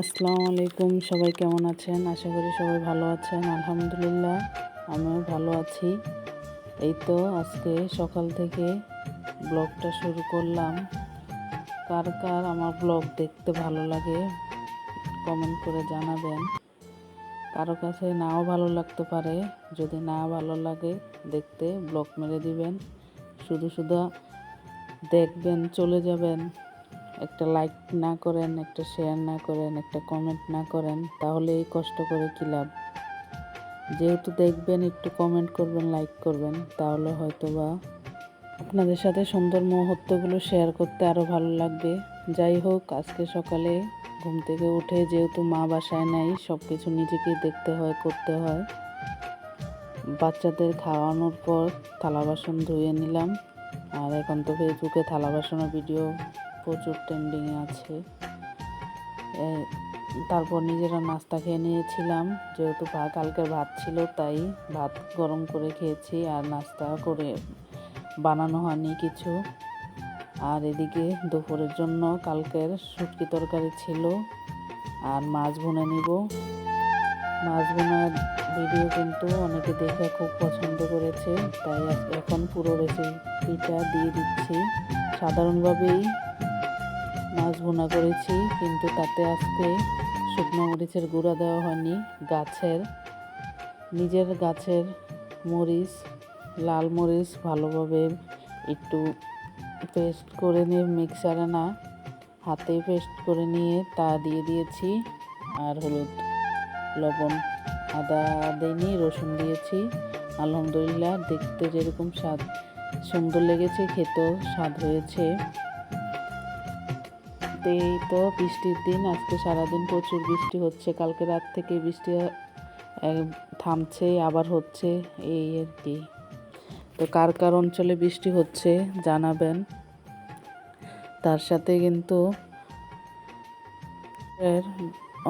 আসসালামু আলাইকুম, সবাই কেমন আছেন? আশা করি সবাই ভালো আছেন। আলহামদুলিল্লাহ আমিও ভালো আছি। এই তো আজকে সকাল থেকে ব্লগটা শুরু করলাম। কার কার আমার ব্লগ দেখতে ভালো লাগে কমেন্ট করে জানাবেন। কারো কাছে নাও ভালো লাগতে পারে, যদি না ভালো লাগে দেখতে ব্লগ মেরে দিবেন। শুধু শুধু দেখবেন চলে যাবেন, একটা লাইক না করেন, একটা শেয়ার না করেন, একটা কমেন্ট না করেন, তাহলে এই কষ্ট করে কী লাভ? যেহেতু দেখবেন, একটু কমেন্ট করবেন, লাইক করবেন, তাহলে হয়তো বা আপনাদের সাথে সুন্দর মুহূর্তগুলো শেয়ার করতে আরও ভালো লাগবে। যাই হোক, আজকে সকালে ঘুম থেকে উঠে যেহেতু মা বাসায় নাই, সব কিছু নিজেকেই দেখতে হয়, করতে হয়। বাচ্চাদের খাওয়ানোর পর থালা বাসন ধুয়ে নিলাম। আর এখন তো ফেসবুকে থালা বাসনের ভিডিও প্রচুর ট্রেন্ডিংয়ে আছে। তারপর নিজেরা নাস্তা খেয়ে নিয়েছিলাম, যেহেতু কালকের ভাত ছিল তাই ভাত গরম করে খেয়েছি, আর নাস্তা করে বানানো হয়নি কিছু। আর এদিকে দুপুরের জন্য কালকের শুটকি তরকারি ছিল, আর মাছ ভুনে নিব। মাছ ভুনার ভিডিও কিন্তু অনেকে দেখে খুব পছন্দ করেছে, তাই এখন পুরো রেসিপিটা দিয়ে দিচ্ছি। সাধারণভাবেই মাছ ভুনা করেছি, কিন্তু তাতে আজকে শুকনো মরিচের গুঁড়া দেওয়া হয়নি। নিজের গাছের মরিচ, লাল মরিচ ভালোভাবে একটু পেস্ট করে নিয়ে, মিক্সারে না হাতে পেস্ট করে নিয়ে তা দিয়ে দিয়েছি। আর হলুদ, লবণ, আদা দিইনি, রসুন দিয়েছি। আলহামদুলিল্লাহ দেখতে যেরকম স্বাদ সুন্দর লেগেছে, খেতেও স্বাদ হয়েছে। এই তো বৃষ্টির দিন, আজকে সারাদিন প্রচুর বৃষ্টি হচ্ছে। কালকে রাত থেকে বৃষ্টি থামছে, আবার হচ্ছে, এই আর কি। তো কার কার অঞ্চলে বৃষ্টি হচ্ছে জানাবেন। তার সাথে কিন্তু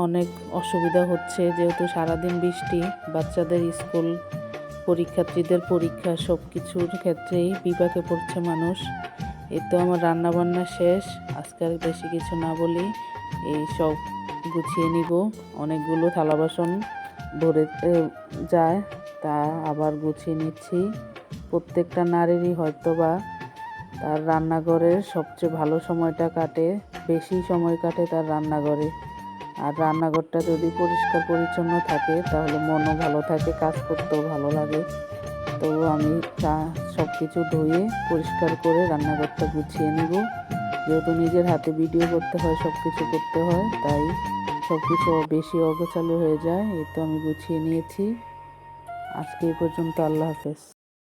অনেক অসুবিধা হচ্ছে, যেহেতু সারাদিন বৃষ্টি, বাচ্চাদের স্কুল, পরীক্ষার্থীদের পরীক্ষা, সব কিছুর ক্ষেত্রেই বিপাকে পড়ছে মানুষ। এই তো আমার রান্নাবান্না শেষ। আজকে আর বেশি কিছু না বলি, এই সব গুছিয়ে নিব। অনেকগুলো থালা বাসন ভরে যায়, তা আবার গুছিয়ে নিচ্ছি। প্রত্যেকটা নারীরই হয়তো বা তার রান্নাঘরের সবচেয়ে ভালো সময়টা কাটে, বেশি সময় কাটে তার রান্নাঘরে। আর রান্নাঘরটা যদি পরিষ্কার পরিচ্ছন্ন থাকে তাহলে মনও ভালো থাকে, কাজ করতেও ভালো লাগে। তো আমি সব কিছু ধুয়ে পরিষ্কার করে রান্নাঘরটা গুছিয়ে নিব। যেহেতু নিজের হাতে ভিডিও করতে হয়, সব কিছু করতে হয়, তাই সব কিছু বেশি অগোছালো হয়ে যায়। এই তো আমি গুছিয়ে নিয়েছি। আজকে এই পর্যন্ত, আল্লাহ হাফেজ।